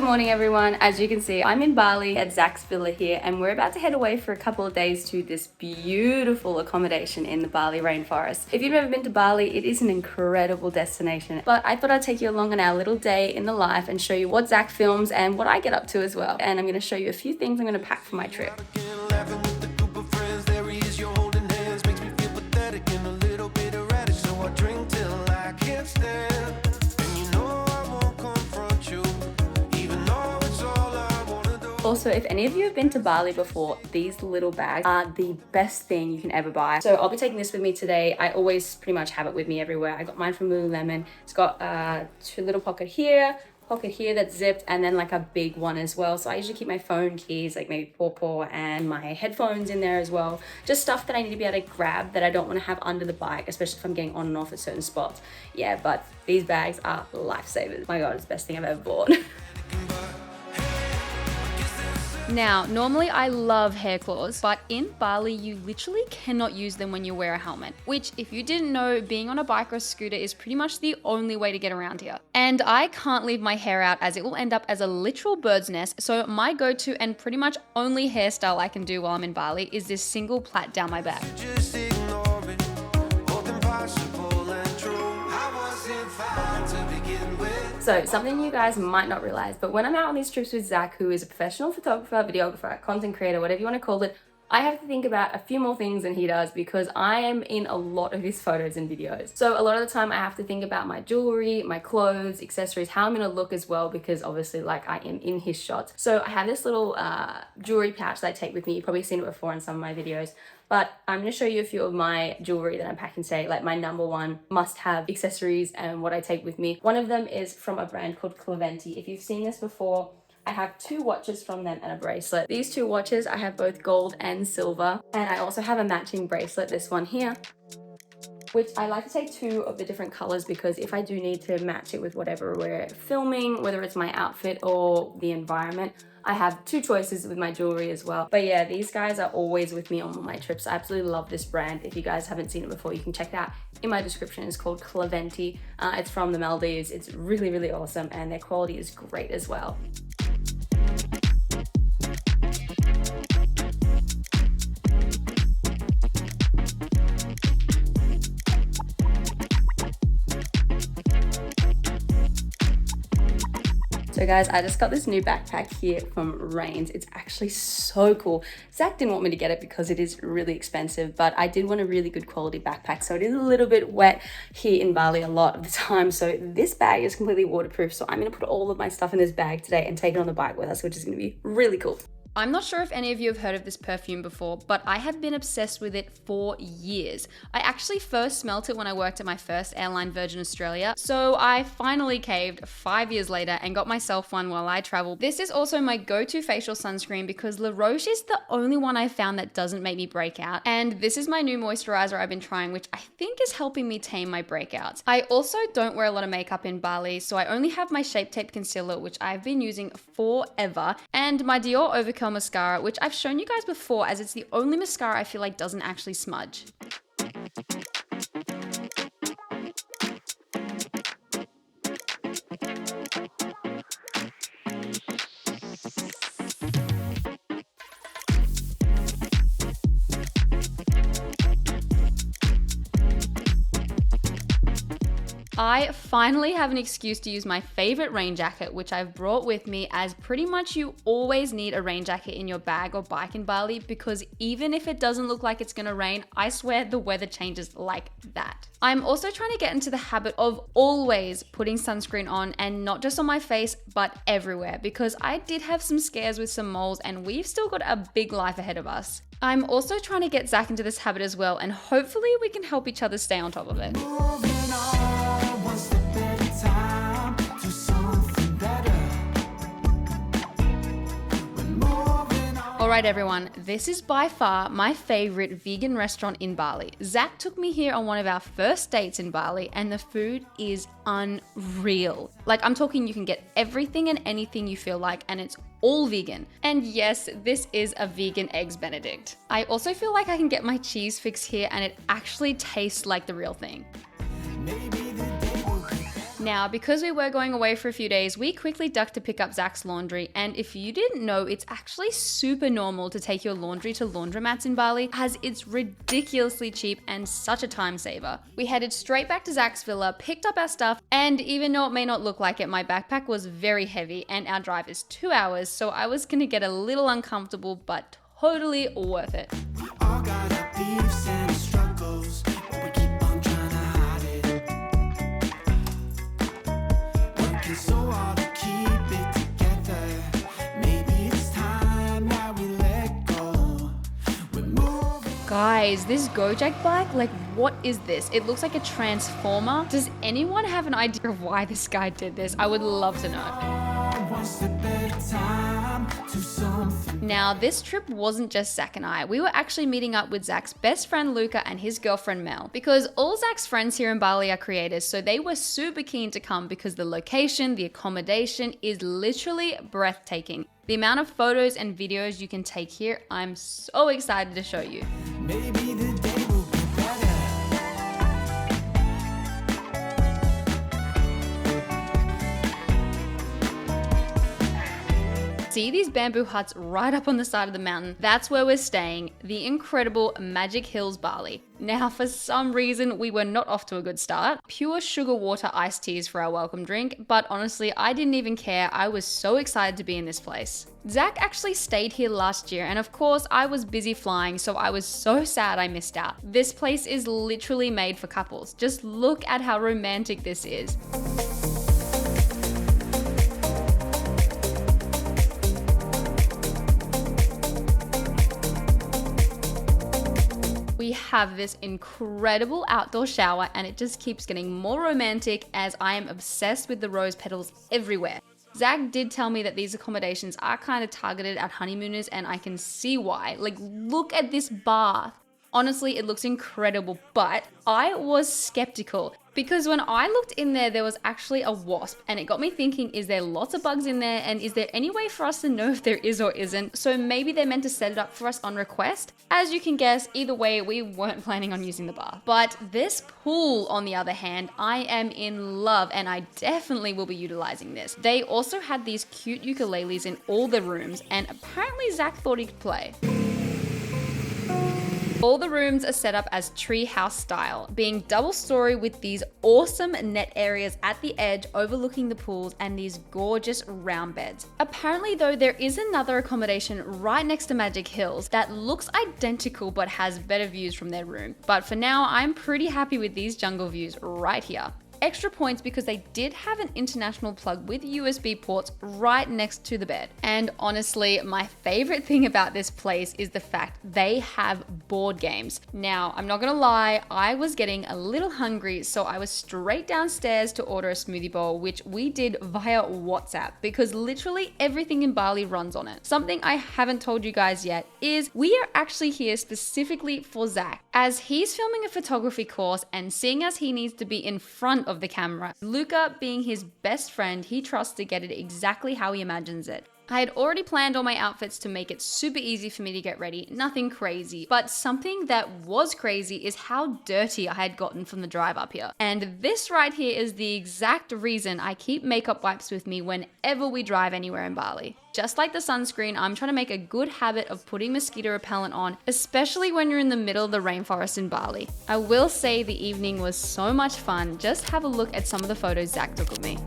morning everyone. As you can see, I'm in Bali at Zach's villa here and we're about to head away for a couple of days to this beautiful accommodation in the Bali rainforest. If you've never been to Bali, it is an incredible destination, but I thought I'd take you along on our little day in the life and show you what Zach films and what I get up to as well. And I'm going to show you a few things I'm going to pack for my trip. Also, if any of you have been to Bali before, these little bags are the best thing you can ever buy. So I'll be taking this with me today. I always pretty much have it with me everywhere. I got mine from Lululemon. It's got two little pocket here that's zipped, and then like a big one as well. So I usually keep my phone, keys, like maybe paw and my headphones in there as well. Just stuff that I need to be able to grab that I don't want to have under the bike, especially if I'm getting on and off at certain spots. Yeah, but these bags are lifesavers. My God, it's the best thing I've ever bought. Now, normally I love hair claws, but in Bali, you literally cannot use them when you wear a helmet, which if you didn't know, being on a bike or a scooter is pretty much the only way to get around here. And I can't leave my hair out as it will end up as a literal bird's nest, so my go-to and pretty much only hairstyle I can do while I'm in Bali is this single plait down my back. So something you guys might not realize, but when I'm out on these trips with Zach, who is a professional photographer, videographer, content creator, whatever you want to call it, I have to think about a few more things than he does because I am in a lot of his photos and videos. So a lot of the time I have to think about my jewelry, my clothes, accessories, how I'm going to look as well, because obviously like I am in his shots. So I have this little jewelry pouch that I take with me. You've probably seen it before in some of my videos. But I'm going to show you a few of my jewelry that I'm packing today, like my number one must-have accessories and what I take with me. One of them is from a brand called Kleventi. If you've seen this before, I have two watches from them and a bracelet. These two watches, I have both gold and silver. And I also have a matching bracelet, this one here, which I like to take two of the different colors because if I do need to match it with whatever we're filming, whether it's my outfit or the environment, I have two choices with my jewelry as well. But yeah, these guys are always with me on my trips. I absolutely love this brand. If you guys haven't seen it before, you can check it out in my description. It's called Kleventi. It's from the Maldives. It's really, really awesome and their quality is great as well. So guys, I just got this new backpack here from Rains. It's actually so cool. Zach didn't want me to get it because it is really expensive, but I did want a really good quality backpack. So it is a little bit wet here in Bali a lot of the time. So this bag is completely waterproof. So I'm gonna put all of my stuff in this bag today and take it on the bike with us, which is gonna be really cool. I'm not sure if any of you have heard of this perfume before, but I have been obsessed with it for years. I actually first smelt it when I worked at my first airline, Virgin Australia, so I finally caved 5 years later and got myself one while I traveled. This is also my go-to facial sunscreen because La Roche is the only one I've found that doesn't make me break out, and this is my new moisturizer I've been trying, which I think is helping me tame my breakouts. I also don't wear a lot of makeup in Bali, so I only have my Shape Tape concealer, which I've been using forever, and my Dior Overkill mascara, which I've shown you guys before as it's the only mascara I feel like doesn't actually smudge. I finally have an excuse to use my favorite rain jacket, which I've brought with me, as pretty much you always need a rain jacket in your bag or bike in Bali, because even if it doesn't look like it's gonna rain, I swear the weather changes like that. I'm also trying to get into the habit of always putting sunscreen on, and not just on my face, but everywhere, because I did have some scares with some moles and we've still got a big life ahead of us. I'm also trying to get Zach into this habit as well, and hopefully we can help each other stay on top of it. Alright everyone, this is by far my favorite vegan restaurant in Bali. Zach took me here on one of our first dates in Bali and the food is unreal. Like, I'm talking you can get everything and anything you feel like, and it's all vegan. And yes, this is a vegan Eggs Benedict. I also feel like I can get my cheese fix here and it actually tastes like the real thing. Now, because we were going away for a few days, we quickly ducked to pick up Zach's laundry, and if you didn't know, it's actually super normal to take your laundry to laundromats in Bali, as it's ridiculously cheap and such a time saver. We headed straight back to Zach's villa, picked up our stuff, and even though it may not look like it, my backpack was very heavy and our drive is 2 hours, so I was gonna get a little uncomfortable, but totally worth it. We all got our beefs and struggles, but we keep on trying to hide it. Working so hard to keep it together. Maybe it's time that we let go. We're moving. Guys, this Gojek bike, like, what is this? It looks like a transformer. Does anyone have an idea of why this guy did this? I would love to know. One step at a time to something. Now, this trip wasn't just Zach and I. We were actually meeting up with Zach's best friend Luca and his girlfriend Mel, because all Zach's friends here in Bali are creators, so they were super keen to come because the location, the accommodation is literally breathtaking. The amount of photos and videos you can take here, I'm so excited to show you. Maybe the day will be better. See these bamboo huts right up on the side of the mountain? That's where we're staying, the incredible Magic Hills, Bali. Now, for some reason, we were not off to a good start. Pure sugar water iced teas for our welcome drink, but honestly, I didn't even care. I was so excited to be in this place. Zach actually stayed here last year, and of course, I was busy flying, so I was so sad I missed out. This place is literally made for couples. Just look at how romantic this is. We have this incredible outdoor shower, and it just keeps getting more romantic as I am obsessed with the rose petals everywhere. Zach did tell me that these accommodations are kind of targeted at honeymooners, and I can see why. Like, look at this bath. Honestly, it looks incredible, but I was skeptical because when I looked in there, there was actually a wasp, and it got me thinking, is there lots of bugs in there, and is there any way for us to know if there is or isn't? So maybe they're meant to set it up for us on request. As you can guess, either way, we weren't planning on using the bath. But this pool, on the other hand, I am in love, and I definitely will be utilizing this. They also had these cute ukuleles in all the rooms, and apparently Zach thought he could play. All the rooms are set up as tree house style, being double story with these awesome net areas at the edge overlooking the pools and these gorgeous round beds. Apparently though, there is another accommodation right next to Magic Hills that looks identical but has better views from their room. But for now, I'm pretty happy with these jungle views right here. Extra points because they did have an international plug with USB ports right next to the bed. And honestly, my favorite thing about this place is the fact they have board games. Now, I'm not gonna lie, I was getting a little hungry, so I was straight downstairs to order a smoothie bowl, which we did via WhatsApp because literally everything in Bali runs on it. Something I haven't told you guys yet is we are actually here specifically for Zach, as he's filming a photography course, and seeing as he needs to be in front of the camera, Luca being his best friend, he trusts to get it exactly how he imagines it. I had already planned all my outfits to make it super easy for me to get ready, nothing crazy. But something that was crazy is how dirty I had gotten from the drive up here. And this right here is the exact reason I keep makeup wipes with me whenever we drive anywhere in Bali. Just like the sunscreen, I'm trying to make a good habit of putting mosquito repellent on, especially when you're in the middle of the rainforest in Bali. I will say the evening was so much fun. Just have a look at some of the photos Zach took of me.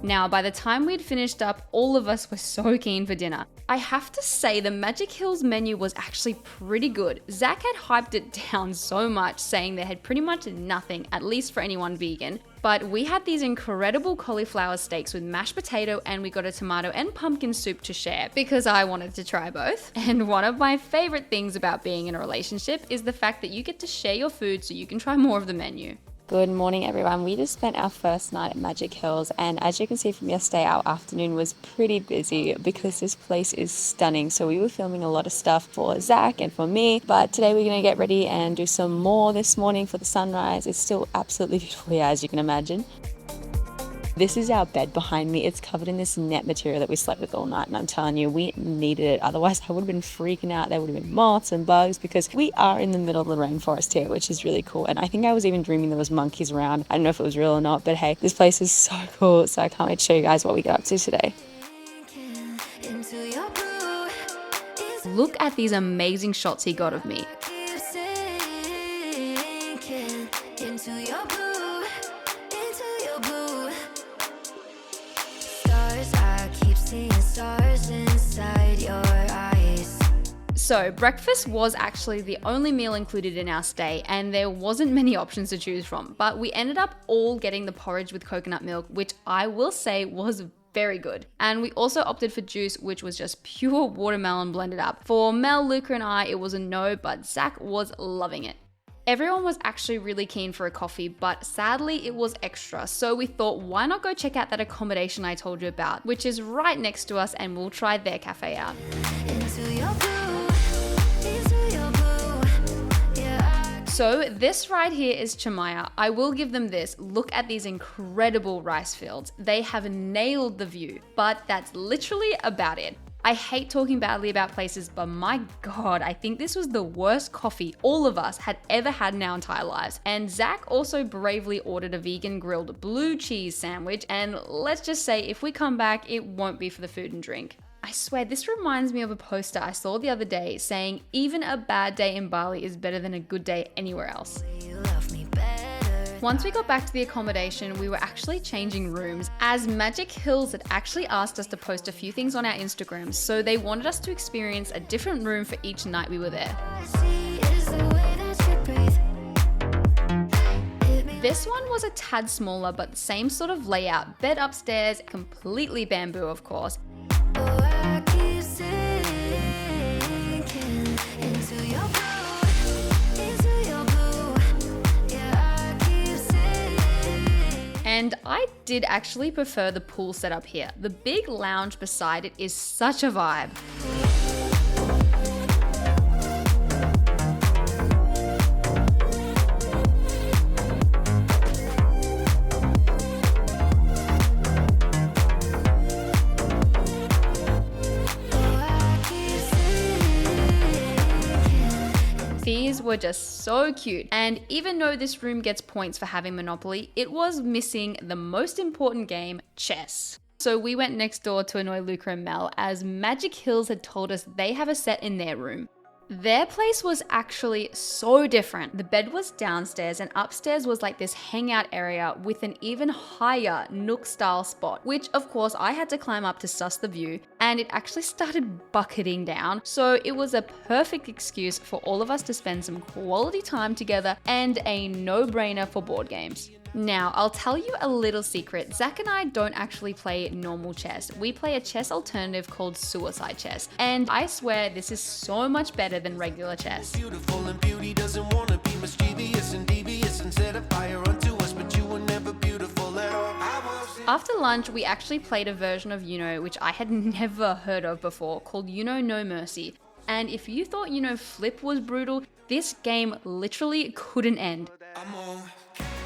Now, by the time we'd finished up, all of us were so keen for dinner. I have to say the Magic Hills menu was actually pretty good. Zach had hyped it down so much, saying they had pretty much nothing, at least for anyone vegan. But we had these incredible cauliflower steaks with mashed potato, and we got a tomato and pumpkin soup to share because I wanted to try both. And one of my favorite things about being in a relationship is the fact that you get to share your food so you can try more of the menu. Good morning everyone. We just spent our first night at Magic Hills, and as you can see from yesterday, our afternoon was pretty busy because this place is stunning. So we were filming a lot of stuff for Zach and for me, but today we're going to get ready and do some more this morning for the sunrise. It's still absolutely beautiful here, as you can imagine. This is our bed behind me. It's covered in this net material that we slept with all night, and I'm telling you, we needed it. Otherwise, I would have been freaking out. There would have been moths and bugs because we are in the middle of the rainforest here, which is really cool. And I think I was even dreaming there was monkeys around. I don't know if it was real or not, but hey, this place is so cool. So I can't wait to show you guys what we get up to today. Look at these amazing shots he got of me. So breakfast was actually the only meal included in our stay, and there wasn't many options to choose from, but we ended up all getting the porridge with coconut milk, which I will say was very good. And we also opted for juice, which was just pure watermelon blended up. For Mel, Luca and I, it was a no, but Zach was loving it. Everyone was actually really keen for a coffee, but sadly it was extra. So we thought, why not go check out that accommodation I told you about, which is right next to us, and we'll try their cafe out. So this right here is Chamaya. I will give them this. Look at these incredible rice fields. They have nailed the view, but that's literally about it. I hate talking badly about places, but my God, I think this was the worst coffee all of us had ever had in our entire lives. And Zach also bravely ordered a vegan grilled blue cheese sandwich. And let's just say if we come back, it won't be for the food and drink. I swear, this reminds me of a poster I saw the other day saying, even a bad day in Bali is better than a good day anywhere else. Once we got back to the accommodation, we were actually changing rooms, as Magic Hills had actually asked us to post a few things on our Instagram, so they wanted us to experience a different room for each night we were there. This one was a tad smaller, but the same sort of layout, bed upstairs, completely bamboo of course. And I did actually prefer the pool setup here. The big lounge beside it is such a vibe. These were just so cute, and even though this room gets points for having Monopoly, it was missing the most important game, chess. So we went next door to annoy Luca and Mel, as Magic Hills had told us they have a set in their room. Their place was actually so different. The bed was downstairs and upstairs was like this hangout area with an even higher nook style spot, which of course I had to climb up to suss the view, and it actually started bucketing down. So it was a perfect excuse for all of us to spend some quality time together and a no-brainer for board games. Now, I'll tell you a little secret. Zach and I don't actually play normal chess. We play a chess alternative called suicide chess. And I swear this is so much better than regular chess. Beautiful and beauty doesn't want to be mischievous and devious and set a fire unto us, but you were never beautiful at all. After lunch, we actually played a version of Uno, which I had never heard of before, called Uno No Mercy. And if you thought Uno Flip was brutal, this game literally couldn't end.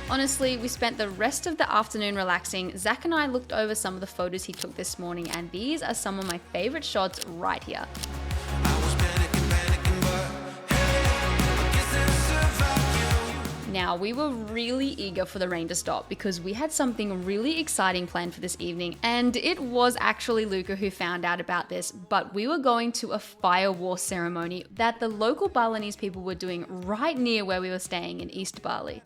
Honestly, we spent the rest of the afternoon relaxing. Zach and I looked over some of the photos he took this morning, and these are some of my favorite shots right here. Now, we were really eager for the rain to stop because we had something really exciting planned for this evening, and it was actually Luca who found out about this, but we were going to a fire war ceremony that the local Balinese people were doing right near where we were staying in East Bali.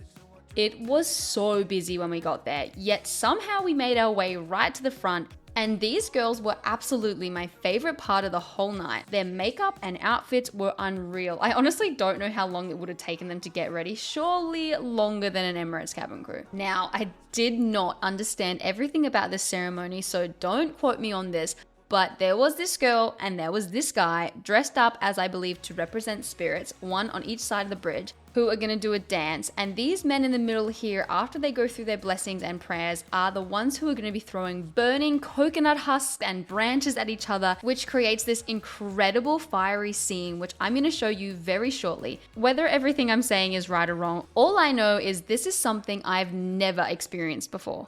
It was so busy when we got there, yet somehow we made our way right to the front, and these girls were absolutely my favorite part of the whole night. Their makeup and outfits were unreal. I honestly don't know how long it would have taken them to get ready, surely longer than an Emirates cabin crew. Now, I did not understand everything about this ceremony, so don't quote me on this, but there was this girl and there was this guy dressed up as I believe to represent spirits, one on each side of the bridge, who are gonna do a dance. And these men in the middle here, after they go through their blessings and prayers, are the ones who are gonna be throwing burning coconut husks and branches at each other, which creates this incredible fiery scene, which I'm gonna show you very shortly. Whether everything I'm saying is right or wrong, all I know is this is something I've never experienced before.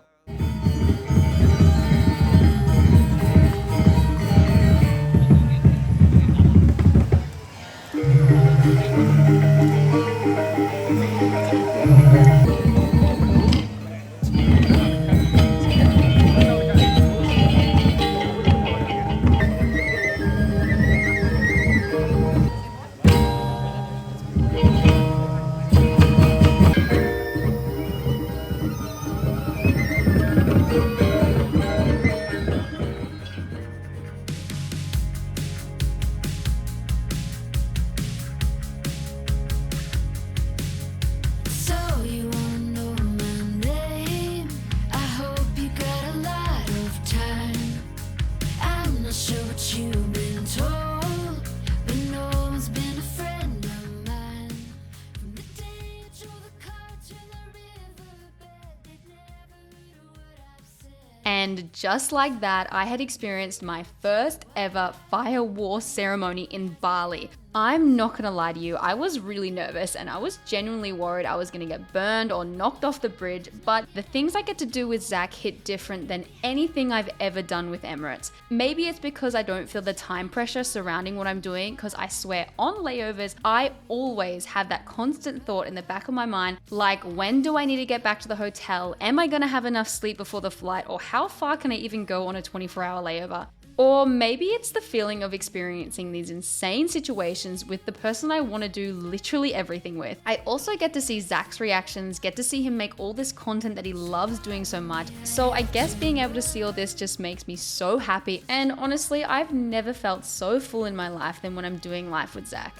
And just like that, I had experienced my first ever fire war ceremony in Bali. I'm not gonna lie to you, I was really nervous and I was genuinely worried I was gonna get burned or knocked off the bridge, but the things I get to do with Zach hit different than anything I've ever done with Emirates. Maybe it's because I don't feel the time pressure surrounding what I'm doing, because I swear on layovers, I always have that constant thought in the back of my mind, like, when do I need to get back to the hotel? Am I gonna have enough sleep before the flight? Or how far can I even go on a 24-hour layover? Or maybe it's the feeling of experiencing these insane situations with the person I want to do literally everything with. I also get to see Zach's reactions, get to see him make all this content that he loves doing so much. So I guess being able to see all this just makes me so happy. And honestly, I've never felt so full in my life than when I'm doing life with Zach.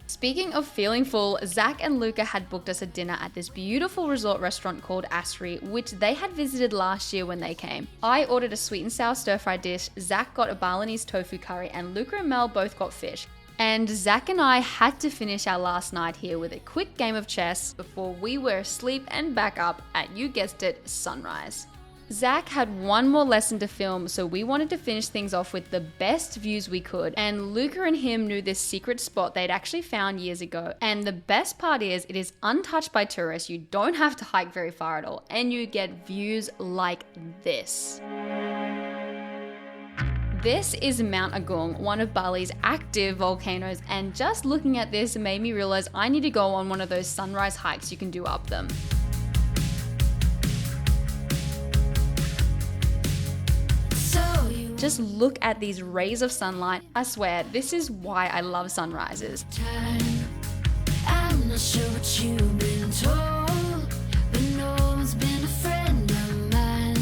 Speaking of feeling full, Zach and Luca had booked us a dinner at this beautiful resort restaurant called Asri, which they had visited last year when they came. I ordered a sweet and sour stir-fry dish, Zach got a Balinese tofu curry, and Luca and Mel both got fish. And Zach and I had to finish our last night here with a quick game of chess before we were asleep and back up at, you guessed it, sunrise. Zach had one more lesson to film, so we wanted to finish things off with the best views we could, and Luca and him knew this secret spot they'd actually found years ago. And the best part is, it is untouched by tourists, you don't have to hike very far at all, and you get views like this. This is Mount Agung, one of Bali's active volcanoes, and just looking at this made me realize I need to go on one of those sunrise hikes you can do up them. Just look at these rays of sunlight. I swear, this is why I love sunrises. I'm not sure what you've been told, but no one's been a friend of mine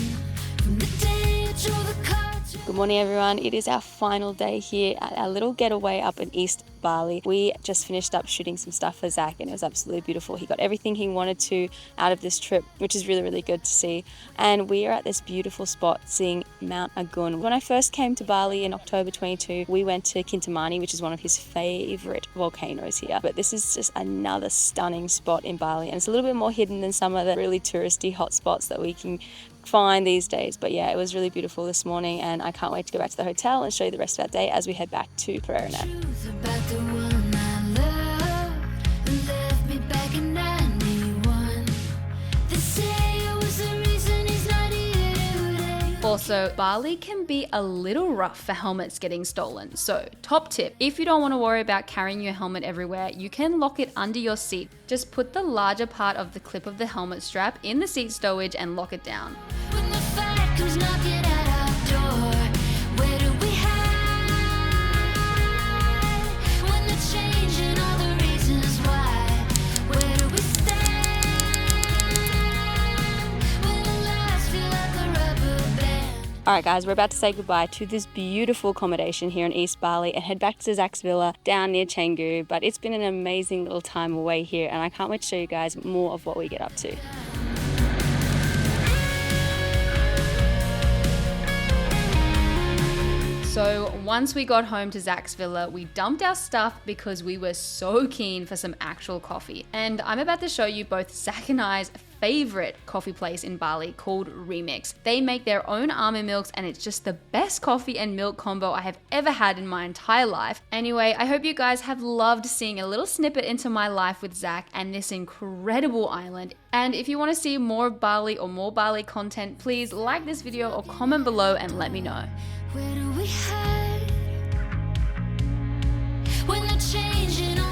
from the day you drew the cards. Good morning, everyone. It is our final day here at our little getaway up in East Bali. We just finished up shooting some stuff for Zach and it was absolutely beautiful. He got everything he wanted to out of this trip, which is really, really good to see. And we are at this beautiful spot seeing Mount Agung. When I first came to Bali in October 22, we went to Kintamani, which is one of his favorite volcanoes here. But this is just another stunning spot in Bali, and it's a little bit more hidden than some of the really touristy hot spots that we can find these days. But yeah, it was really beautiful this morning and I can't wait to go back to the hotel and show you the rest of our day as we head back to Perfume. Truth about the one I love, who left me back in 91. They say it was the reason he's not here today. Also, Bali can be a little rough for helmets getting stolen. So, top tip, if you don't want to worry about carrying your helmet everywhere, you can lock it under your seat. Just put the larger part of the clip of the helmet strap in the seat stowage and lock it down. When the fight comes knocking at our door, where do we hide? When they're changing all the reasons why, where do we stand? When the lies feel like a rubber band. Alright guys, we're about to say goodbye to this beautiful accommodation here in East Bali and head back to Zach's villa down near Canggu. But it's been an amazing little time away here and I can't wait to show you guys more of what we get up to. So once we got home to Zach's villa, we dumped our stuff because we were so keen for some actual coffee. And I'm about to show you both Zach and I's favorite coffee place in Bali called Remix. They make their own almond milks and it's just the best coffee and milk combo I have ever had in my entire life. Anyway, I hope you guys have loved seeing a little snippet into my life with Zach and this incredible island. And if you want to see more Bali or more Bali content, please like this video or comment below and let me know. Where do we hide? When they're changing all